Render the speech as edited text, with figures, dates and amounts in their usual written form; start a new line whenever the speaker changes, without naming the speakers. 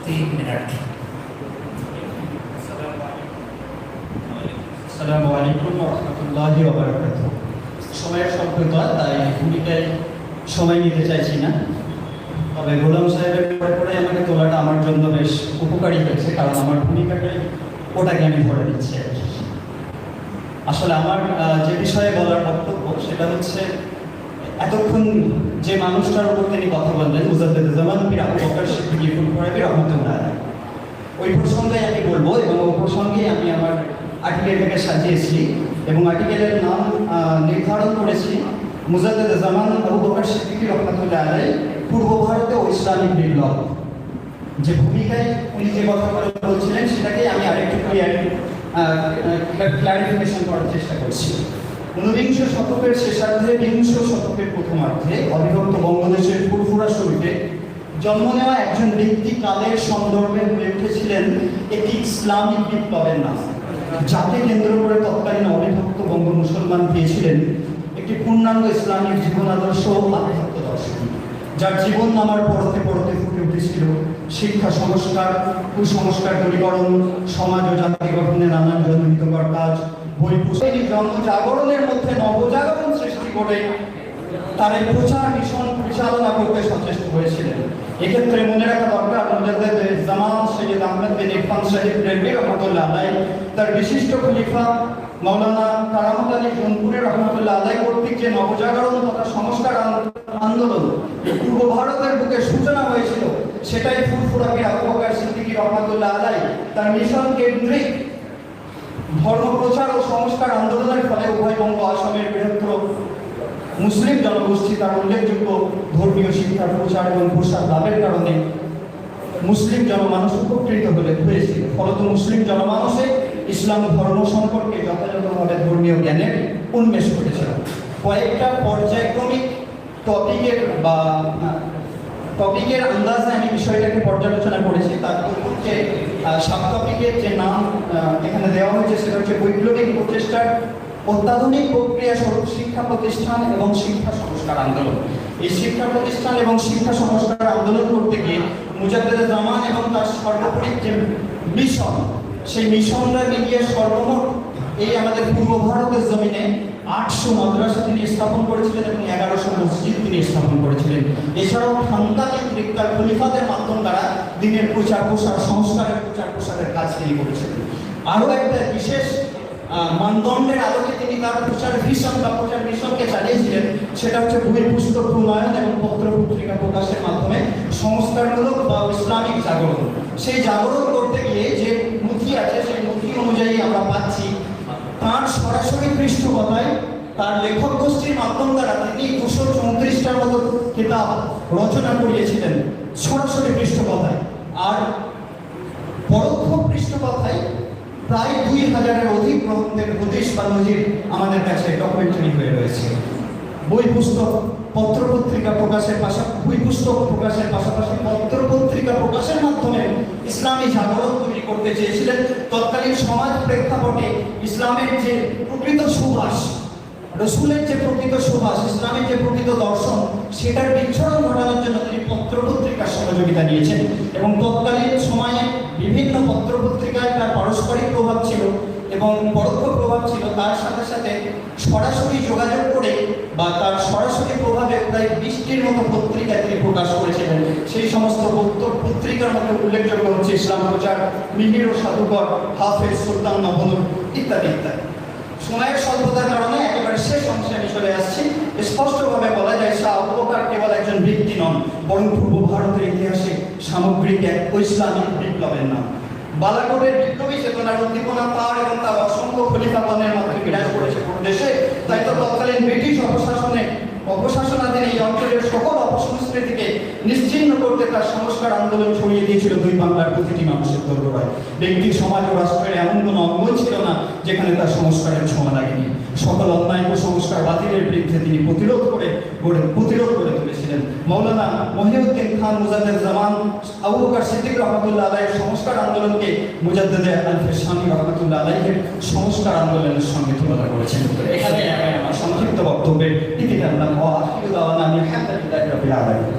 3 minute. আসসালামু আলাইকুম ওয়া রাহমাতুল্লাহি ওয়া বারাকাতুহু। সময়ের স্বল্পতা, তাই ভূমিকায় সময় নিতে চাইছি না। তবে গোলাম সাহেবের পরে আমাকে তোলাটা আমার জন্য বেশ উপকারী হয়েছে, কারণ আমার ভূমিকাকে ওটাকে আমি ধরে নিচ্ছি আর কি। আসলে আমার যে বিষয়ে বলার বক্তব্য সেটা হচ্ছে, এতক্ষণ যে মানুষটার উপর তিনি কথা বললেন, মুজাদ্দেদ জামান পীর আবু বকর সিদ্দিকী ফুরফুরাবি রাহমাতুল্লাহ আলাইহি, ওই প্রসঙ্গে আমি বলবো এবং ওই প্রসঙ্গে আমি আমার আর্টিকেলটাকে সাজিয়েছি এবং আর্টিকেলের নাম নির্ধারণ করেছি মুজাদ্দেদ জামান আবু বকর সিদ্দিকী রাহমাতুল্লাহ আলাইহি, পূর্ব ভারতে ও ইসলামিক বিপ্লব। যে ভূমিকায় উনি যে কথা বলছিলেন সেটাকে আমি আরেকটু ক্লারিফিকেশন করার চেষ্টা করছি। 19বিংশ শতকের শেষার্ধে, বিংশ শতকের প্রথমার্ধে অবিভক্ত বঙ্গদেশের ফুরফুরা শরীফে জন্ম নেওয়া একজন ব্যক্তি কালের সন্দর্ভে হয়ে উঠেছিলেন একটি ইসলামিক বিপ্লবের নাম, যাকে কেন্দ্র করে তৎকালীন অবিভক্ত বঙ্গ মুসলমান পেয়েছিলেন একটি পূর্ণাঙ্গ ইসলামিক জীবন আদর্শ ও আধ্যাত্ম দর্শন, যার জীবন নামার পড়তে পড়তে ফুটে উঠেছিল শিক্ষা সংস্কার, কুসংস্কার দূরীকরণ, সমাজ ও জাতি গঠনে নানান জনহিতকর কাজ, বই পুস্তক জনজাগরণের মধ্যে নবজাগরণ সৃষ্টি করে তার এই প্রচার মিশন পরিচালনা করতে সচেষ্ট হয়েছিলেন। এক্ষেত্রে মনে রাখা দরকার, মুজাদ্দেদ জামান সৈয়দ আহমদ বিন ইরফান সাহেব রেলভি রহমতুল্লাহ আলাইহি তার বিশিষ্ট খলিফা মাওলানা কারামত আলী জৌনপুরি রহমতুল্লাহ আলাইহি কর্তৃক যে নবজাগরণ তথা সংস্কার আন্দোলন পূর্ব ভারতের বুকে সূচনা হয়েছিল, সেটাই ফুরফুরাবি আবু বকর সিদ্দিকী রহমতুল্লাহ আলাইহি তার মিশন কেন্দ্রিক ধর্ম প্রচার ও সংস্কার আন্দোলনের ফলে উভয় বঙ্গ আসামের বৃহত্তর মুসলিম জনগোষ্ঠী তার উল্লেখযোগ্য ধর্মীয় শিক্ষার প্রচার এবং প্রসার লাভের কারণে মুসলিম জনমানুষ উপকৃত হয়েছিল। ফলত মুসলিম জনমানুষে ইসলাম ধর্ম সম্পর্কে যথাযথভাবে ধর্মীয় জ্ঞানের উন্মেষ ঘটেছিল। কয়েকটা পর্যায়ক্রমিক টপিকের আন্দাজে আমি বিষয়টাকে পর্যালোচনা করেছি। তার মধ্যে সাব টপিকের যে নাম এখানে দেওয়া হয়েছে সেটা হচ্ছে বৈপ্লবিক প্রচেষ্টার অত্যাধুনিক প্রক্রিয়া স্বরূপ শিক্ষা প্রতিষ্ঠান এবং শিক্ষা সংস্কার আন্দোলন। এই শিক্ষা প্রতিষ্ঠান এবং শিক্ষা সংস্কার আন্দোলন করতে গিয়ে মুজাদ্দেদ জামান এবং তার সর্বোপরি যে মিশন, সেই মিশনরা মিলিয়ে সর্বমোট এই আমাদের পূর্ব ভারতের জমিনে 800 মাদ্রাসা তিনি স্থাপন করেছিলেন এবং 1100 মসজিদ তিনি স্থাপন করেছিলেন। এছাড়াও খানকা কেন্দ্রিক তার খলিফাদের মাধ্যম দ্বারা দিনের প্রচার প্রসার, সংস্কারের প্রচার প্রসারের কাজ তিনি করেছিলেন। আরও একটা বিশেষ মানদণ্ডের আলোকে তিনি তার প্রচার ভিশন বা প্রচার মিশনকে চালিয়েছিলেন, সেটা হচ্ছে বই পুস্তক প্রণয়ন এবং পত্র পত্রিকা প্রকাশের মাধ্যমে সংস্কারমূলক বা ইসলামিক জাগরণ। সেই জাগরণ করতে গিয়ে যে নথি আছে, সেই নথি অনুযায়ী আমরা পাচ্ছি তার সরাসরি পৃষ্ঠপোষকতায় তার লেখক গোষ্ঠীর মাধ্যম দ্বারা তিনি 234টার মতো কিতাব রচনা করিয়েছিলেন সরাসরি পৃষ্ঠপোষকতায়, আর পরোক্ষ পৃষ্ঠপোষকতায় প্রায় 2000-এর অধিক গ্রন্থের হদিস বা নজির আমাদের কাছে ডকুমেন্টারি হয়ে রয়েছে। বই পুস্তক পত্রপত্রিকা প্রকাশের পাশাপাশি পত্রপত্রিকা প্রকাশের মাধ্যমে ইসলামী জাগরণ তৈরি করতে চেয়েছিলেন। তৎকালীন সমাজ প্রেক্ষাপটে ইসলামের যে প্রকৃত সুবাস, রসুলের যে প্রকৃত সুবাস, ইসলামের যে প্রকৃত দর্শন, সেটার বিচ্ছুরণ ঘটানোর জন্য তিনি পত্রপত্রিকার সহযোগিতা নিয়েছেন এবং তৎকালীন সময়ে বিভিন্ন পত্রপত্রিকায় তার পারস্পরিক প্রভাব ছিল এবং পরোক্ষ প্রভাব ছিল। তার সাথে সাথে সরাসরি যোগাযোগ করে বা তার সরাসরি প্রভাবে প্রায় 20টির মতো পত্রিকা তিনি প্রকাশ করেছিলেন। সেই সমস্ত পত্রিকার মধ্যে উল্লেখযোগ্য হচ্ছে ইসলাম প্রচার, মিহির ও সাধুকর, হাফেজ, সুলতান মাহমুদ ইত্যাদি ইত্যাদি। সময়ের স্বল্পতার কারণে একেবারে শেষ অংশে আমি চলে আসছি। স্পষ্টভাবে বলা যায় শাহ আবু বকর কেবল একজন ব্যক্তি নন, বরং পূর্ব ভারতের ইতিহাসে সামগ্রিক এক ইসলামিক বিপ্লবের নাম। বালাকোটের বিপ্লবী চেতনার উদ্দীপনা তার এবং তার অসংখ্য খলিফাগণের মাধ্যমে বিরাজ করেছে পুরো দেশে। তাই তো তৎকালীন ব্রিটিশ অপশাসনাধীন এই অঞ্চলের সকল অপসংস্কৃতিকে নিশ্চিহ্ন করতে তার সংস্কার আন্দোলন ছড়িয়ে দিয়েছিল দুই বাংলার প্রতিটি মানুষের দোরগোড়ায়। ব্যক্তি, সমাজ ও রাষ্ট্রের এমন কোনো অঙ্গল ছিল না যেখানে তার সংস্কারের ছোঁয়া লাগেনি। সকল অন্যায় কুসংস্কার বাতিলের বিরুদ্ধে তিনি প্রতিরোধ করে তুলেছিলেন। মাওলানা মহিউদ্দিন খান মুজাদ্দেদ জামান আবু বকর সিদ্দিকী রহমতুল্লাহ আলাইহির সংস্কার আন্দোলনকে মুজাদ্দেদে আল-ফিসানি রহমতুল্লাহ আলাইহির সংস্কার আন্দোলনের সঙ্গে তুলনা করেছেন। এখানে আমার সংক্ষিপ্ত বক্তব্যের ইতি টানলাম। ওয়া আখিরু দাওয়ানা আলহামদুলিল্লাহি রাব্বিল আলামিন।